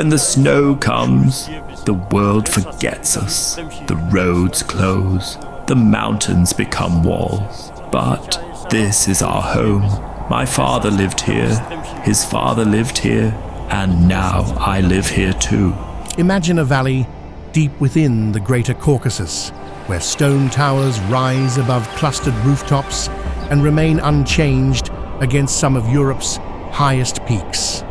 When the snow comes, the world forgets us. The roads close, the mountains become walls. But this is our home. My father lived here, his father lived here, and now I live here too. Imagine a valley deep within the greater Caucasus, where stone towers rise above clustered rooftops and remain unchanged against some of Europe's highest peaks.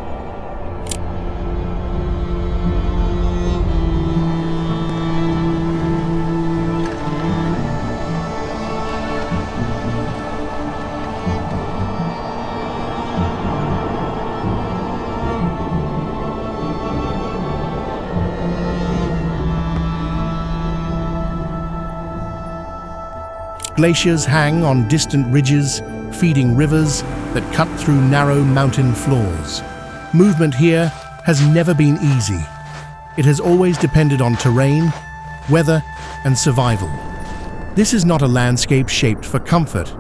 Glaciers hang on distant ridges, feeding rivers that cut through narrow mountain floors. Movement here has never been easy. It has always depended on terrain, weather, and survival. This is not a landscape shaped for comfort.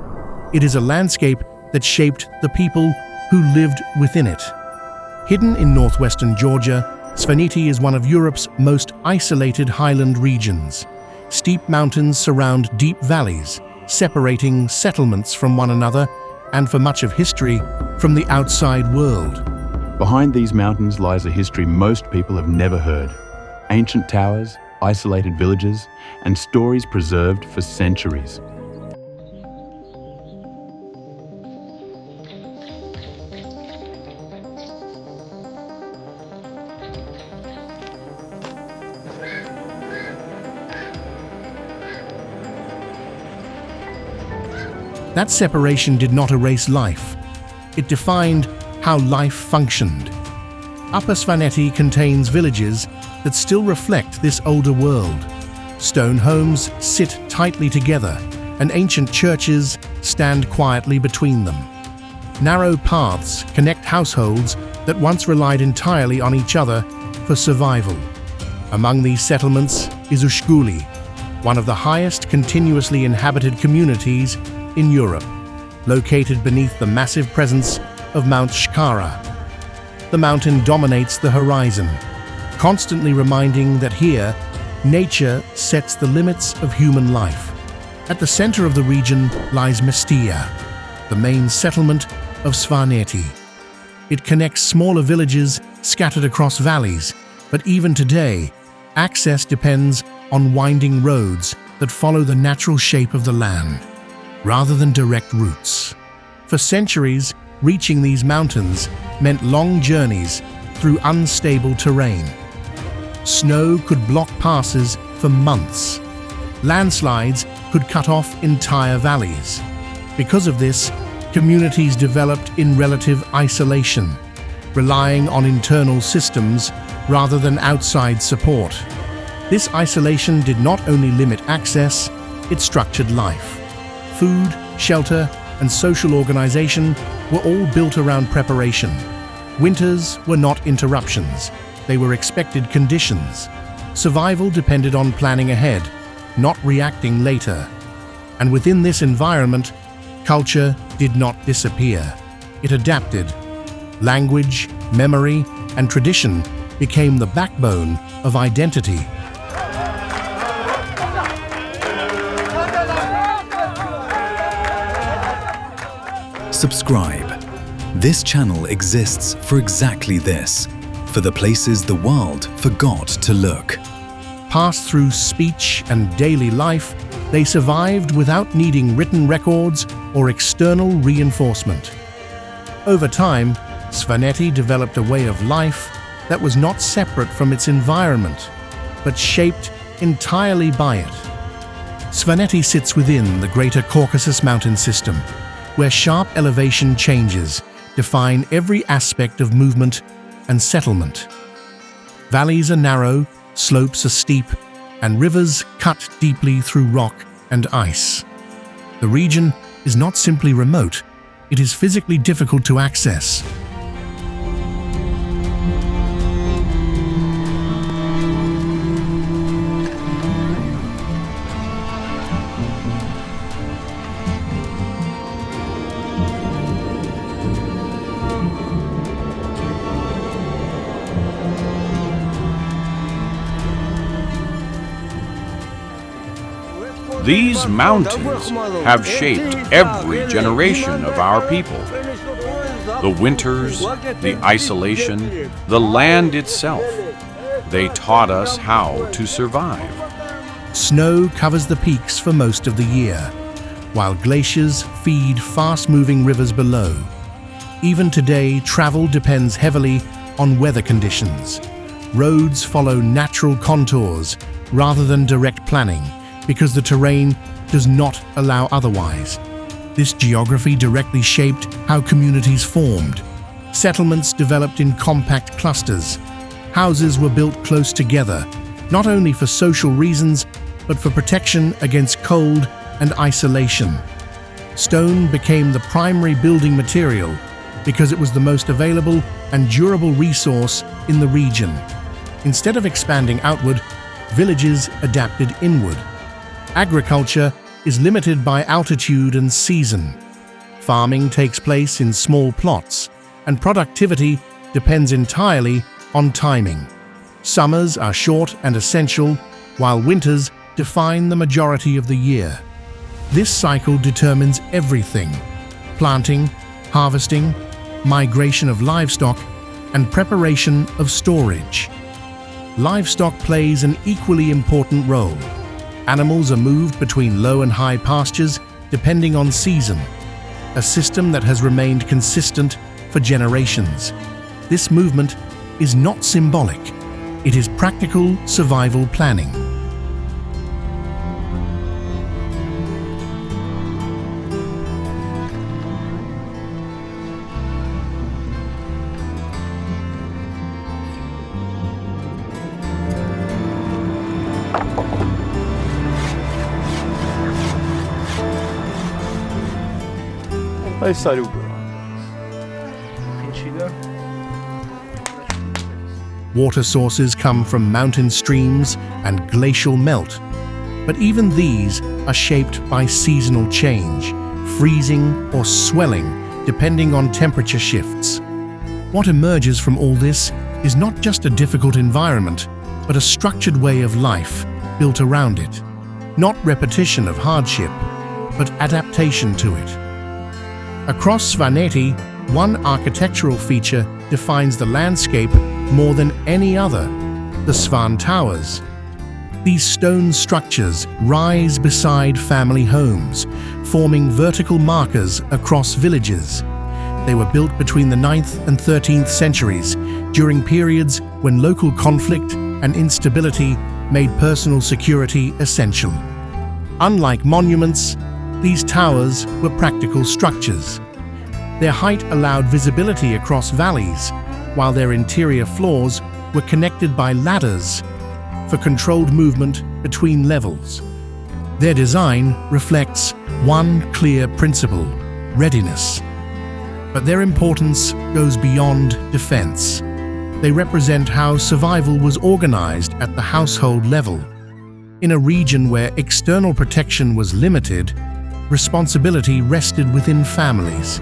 It is a landscape that shaped the people who lived within it. Hidden in northwestern Georgia, Svaneti is one of Europe's most isolated highland regions. Steep mountains surround deep valleys, separating settlements from one another and, for much of history, from the outside world. Behind these mountains lies a history most people have never heard. Ancient towers, isolated villages, and stories preserved for centuries. That separation did not erase life. It defined how life functioned. Upper Svaneti contains villages that still reflect this older world. Stone homes sit tightly together, and ancient churches stand quietly between them. Narrow paths connect households that once relied entirely on each other for survival. Among these settlements is Ushguli, one of the highest continuously inhabited communities in Europe, located beneath the massive presence of Mount Shkara. The mountain dominates the horizon, constantly reminding that here, nature sets the limits of human life. At the center of the region lies Mestia, the main settlement of Svaneti. It connects smaller villages scattered across valleys, but even today, access depends on winding roads that follow the natural shape of the land, rather than direct routes. For centuries, reaching these mountains meant long journeys through unstable terrain. Snow could block passes for months. Landslides could cut off entire valleys. Because of this, communities developed in relative isolation, relying on internal systems rather than outside support. This isolation did not only limit access, it structured life. Food, shelter, and social organization were all built around preparation. Winters were not interruptions, they were expected conditions. Survival depended on planning ahead, not reacting later. And within this environment, culture did not disappear. It adapted. Language, memory, and tradition became the backbone of identity. Subscribe. This channel exists for exactly this, for the places the world forgot to look. Passed through speech and daily life, they survived without needing written records or external reinforcement. Over time, Svaneti developed a way of life that was not separate from its environment, but shaped entirely by it. Svaneti sits within the greater Caucasus mountain system, where sharp elevation changes define every aspect of movement and settlement. Valleys are narrow, slopes are steep, and rivers cut deeply through rock and ice. The region is not simply remote, it is physically difficult to access. These mountains have shaped every generation of our people. The winters, the isolation, the land itself. They taught us how to survive. Snow covers the peaks for most of the year, while glaciers feed fast-moving rivers below. Even today, travel depends heavily on weather conditions. Roads follow natural contours rather than direct planning because the terrain does not allow otherwise. This geography directly shaped how communities formed. Settlements developed in compact clusters. Houses were built close together, not only for social reasons, but for protection against cold and isolation. Stone became the primary building material because it was the most available and durable resource in the region. Instead of expanding outward, villages adapted inward. Agriculture is limited by altitude and season. Farming takes place in small plots, and productivity depends entirely on timing. Summers are short and essential, while winters define the majority of the year. This cycle determines everything: planting, harvesting, migration of livestock, and preparation of storage. Livestock plays an equally important role. Animals are moved between low and high pastures depending on season, a system that has remained consistent for generations. This movement is not symbolic, it is practical survival planning. Water sources come from mountain streams and glacial melt, but even these are shaped by seasonal change, freezing or swelling depending on temperature shifts. What emerges from all this is not just a difficult environment, but a structured way of life built around it. Not repetition of hardship, but adaptation to it. Across Svaneti, one architectural feature defines the landscape more than any other: the Swan towers. These stone structures rise beside family homes, forming vertical markers across villages. They were built between the 9th and 13th centuries, during periods when local conflict and instability made personal security essential. Unlike monuments, these towers were practical structures. Their height allowed visibility across valleys, while their interior floors were connected by ladders for controlled movement between levels. Their design reflects one clear principle: readiness. But their importance goes beyond defense. They represent how survival was organized at the household level. In a region where external protection was limited, responsibility rested within families.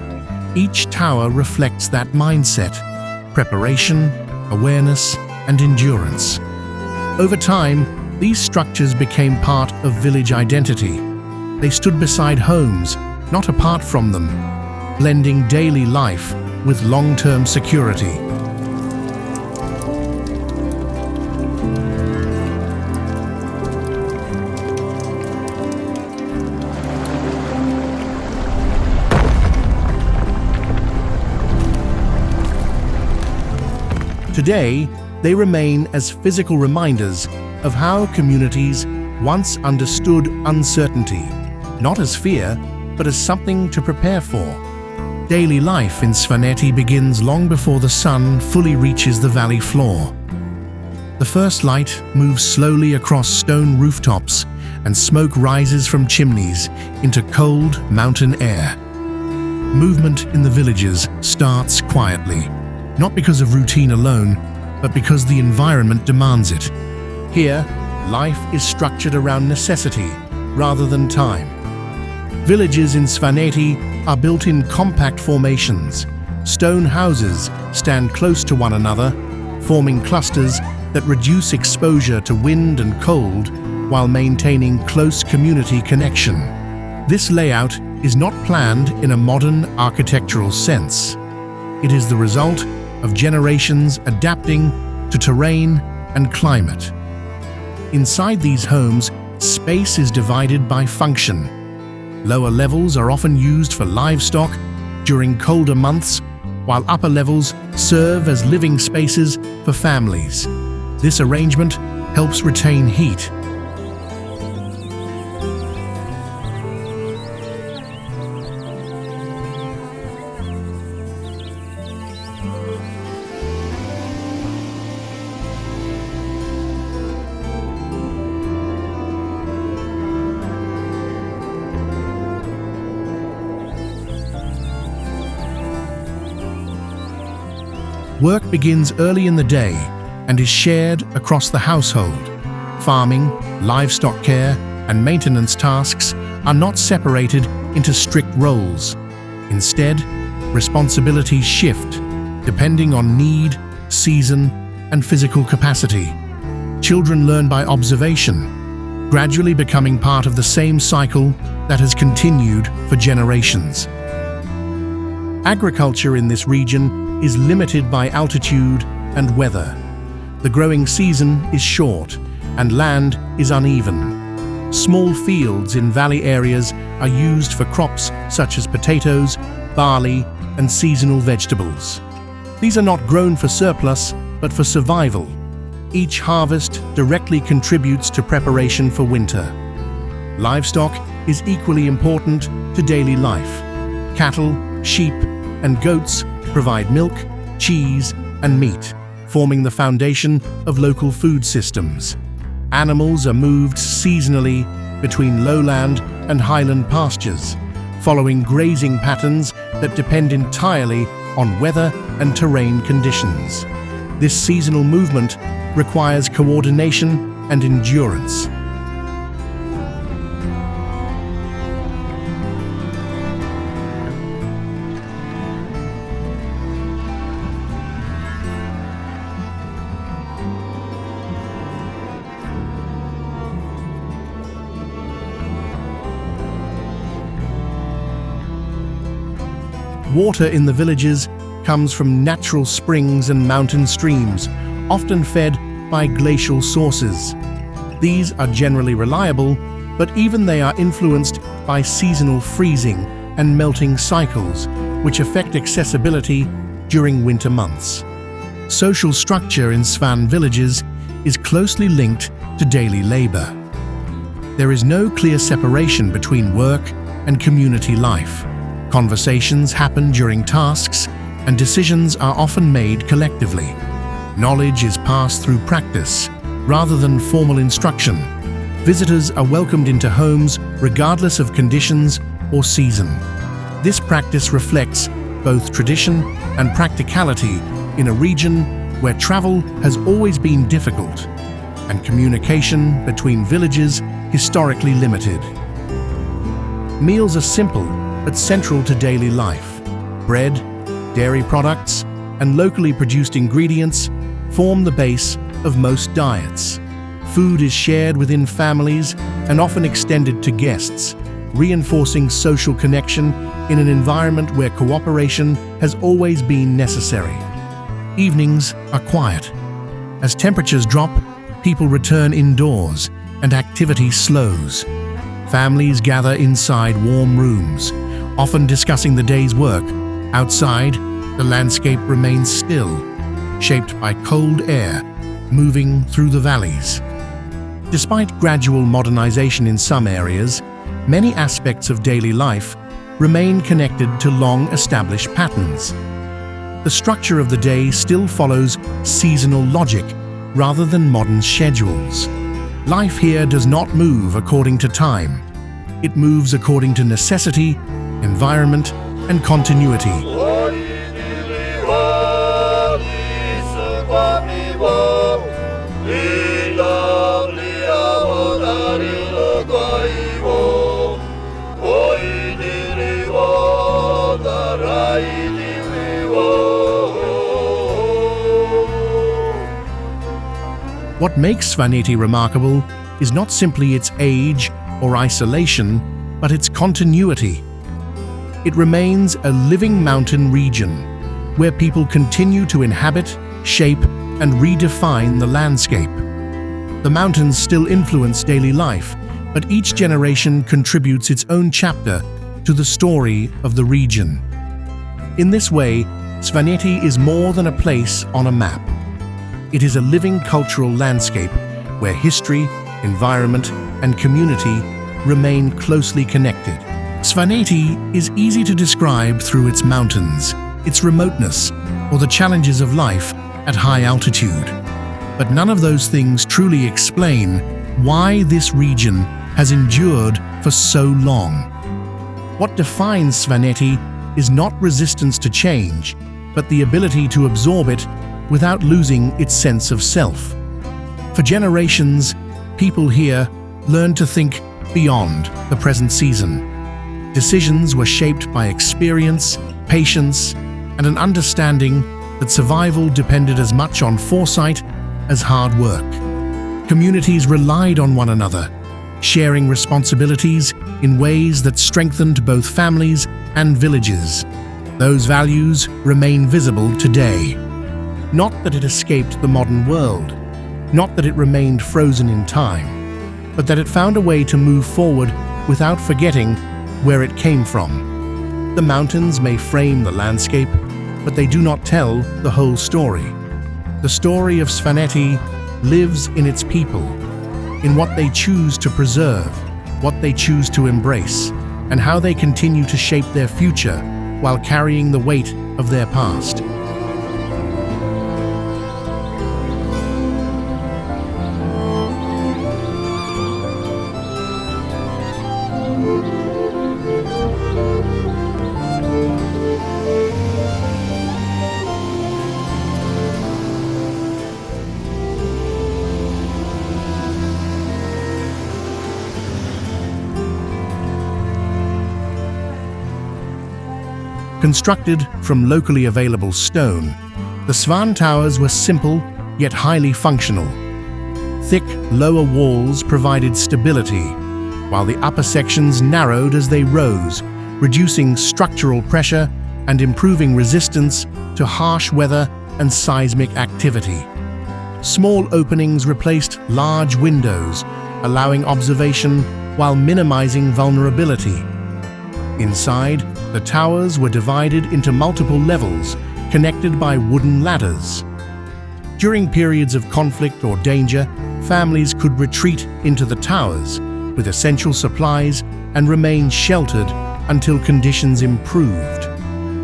Each tower reflects that mindset: preparation, awareness, and endurance. Over time, these structures became part of village identity. They stood beside homes, not apart from them, blending daily life with long-term security. Today, they remain as physical reminders of how communities once understood uncertainty, not as fear, but as something to prepare for. Daily life in Svaneti begins long before the sun fully reaches the valley floor. The first light moves slowly across stone rooftops, and smoke rises from chimneys into cold mountain air. Movement in the villages starts quietly, not because of routine alone, but because the environment demands it. Here, life is structured around necessity rather than time. Villages in Svaneti are built in compact formations. Stone houses stand close to one another, forming clusters that reduce exposure to wind and cold while maintaining close community connection. This layout is not planned in a modern architectural sense. It is the result of generations adapting to terrain and climate. Inside these homes, space is divided by function. Lower levels are often used for livestock during colder months, while upper levels serve as living spaces for families. This arrangement helps retain heat. Work begins early in the day and is shared across the household. Farming, livestock care, and maintenance tasks are not separated into strict roles. Instead, responsibilities shift depending on need, season, and physical capacity. Children learn by observation, gradually becoming part of the same cycle that has continued for generations. Agriculture in this region is limited by altitude and weather. The growing season is short and land is uneven. Small fields in valley areas are used for crops such as potatoes, barley, and seasonal vegetables. These are not grown for surplus, but for survival. Each harvest directly contributes to preparation for winter. Livestock is equally important to daily life. Cattle, sheep, and goats provide milk, cheese, and meat, forming the foundation of local food systems. Animals are moved seasonally between lowland and highland pastures, following grazing patterns that depend entirely on weather and terrain conditions. This seasonal movement requires coordination and endurance. Water in the villages comes from natural springs and mountain streams, often fed by glacial sources. These are generally reliable, but even they are influenced by seasonal freezing and melting cycles, which affect accessibility during winter months. Social structure in Svan villages is closely linked to daily labor. There is no clear separation between work and community life. Conversations happen during tasks, and decisions are often made collectively. Knowledge is passed through practice, rather than formal instruction. Visitors are welcomed into homes regardless of conditions or season. This practice reflects both tradition and practicality in a region where travel has always been difficult, and communication between villages historically limited. Meals are simple, but central to daily life. Bread, dairy products, and locally produced ingredients form the base of most diets. Food is shared within families and often extended to guests, reinforcing social connection in an environment where cooperation has always been necessary. Evenings are quiet. As temperatures drop, people return indoors and activity slows. Families gather inside warm rooms, often discussing the day's work. Outside, the landscape remains still, shaped by cold air moving through the valleys. Despite gradual modernization in some areas, many aspects of daily life remain connected to long-established patterns. The structure of the day still follows seasonal logic rather than modern schedules. Life here does not move according to time. It moves according to necessity, environment, and continuity. What makes Svaneti remarkable is not simply its age or isolation, but its continuity. It remains a living mountain region where people continue to inhabit, shape, and redefine the landscape. The mountains still influence daily life, but each generation contributes its own chapter to the story of the region. In this way, Svaneti is more than a place on a map. It is a living cultural landscape where history, environment, and community remain closely connected. Svaneti is easy to describe through its mountains, its remoteness, or the challenges of life at high altitude. But none of those things truly explain why this region has endured for so long. What defines Svaneti is not resistance to change, but the ability to absorb it without losing its sense of self. For generations, people here learned to think beyond the present season. Decisions were shaped by experience, patience, and an understanding that survival depended as much on foresight as hard work. Communities relied on one another, sharing responsibilities in ways that strengthened both families and villages. Those values remain visible today. Not that it escaped the modern world, not that it remained frozen in time, but that it found a way to move forward without forgetting where it came from. The mountains may frame the landscape, but they do not tell the whole story. The story of Svaneti lives in its people, in what they choose to preserve, what they choose to embrace, and how they continue to shape their future while carrying the weight of their past. Constructed from locally available stone, the Svan towers were simple yet highly functional. Thick lower walls provided stability, while the upper sections narrowed as they rose, reducing structural pressure and improving resistance to harsh weather and seismic activity. Small openings replaced large windows, allowing observation while minimizing vulnerability. Inside, the towers were divided into multiple levels, connected by wooden ladders. During periods of conflict or danger, families could retreat into the towers with essential supplies and remain sheltered until conditions improved.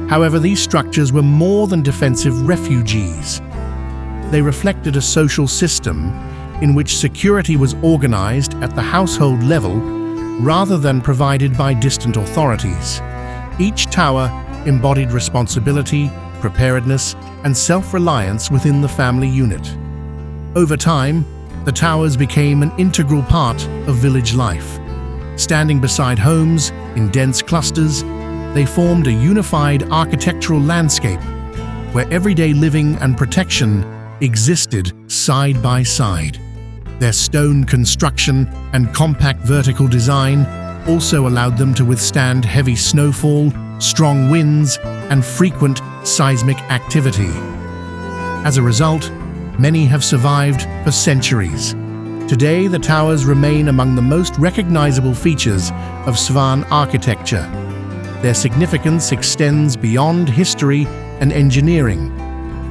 However, these structures were more than defensive refuges. They reflected a social system in which security was organized at the household level rather than provided by distant authorities. Each tower embodied responsibility, preparedness, and self-reliance within the family unit. Over time, the towers became an integral part of village life. Standing beside homes in dense clusters, they formed a unified architectural landscape where everyday living and protection existed side by side. Their stone construction and compact vertical design also allowed them to withstand heavy snowfall, strong winds, and frequent seismic activity. As a result, many have survived for centuries. Today, the towers remain among the most recognizable features of Svan architecture. Their significance extends beyond history and engineering.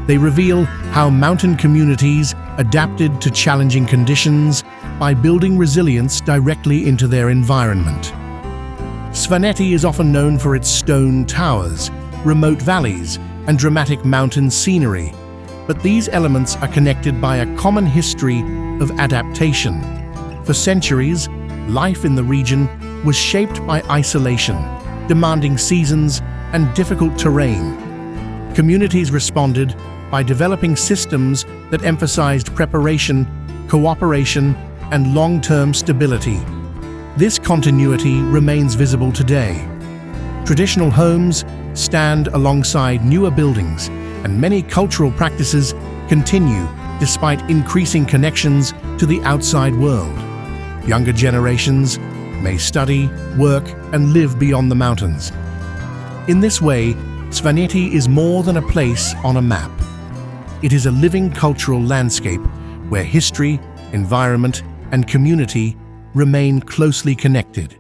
They reveal how mountain communities adapted to challenging conditions by building resilience directly into their environment. Svaneti is often known for its stone towers, remote valleys, and dramatic mountain scenery, but these elements are connected by a common history of adaptation. For centuries, life in the region was shaped by isolation, demanding seasons, and difficult terrain. Communities responded by developing systems that emphasized preparation, cooperation, and long-term stability. This continuity remains visible today. Traditional homes stand alongside newer buildings, and many cultural practices continue despite increasing connections to the outside world. Younger generations may study, work, and live beyond the mountains. In this way, Svaneti is more than a place on a map. It is a living cultural landscape where history, environment, and community remain closely connected.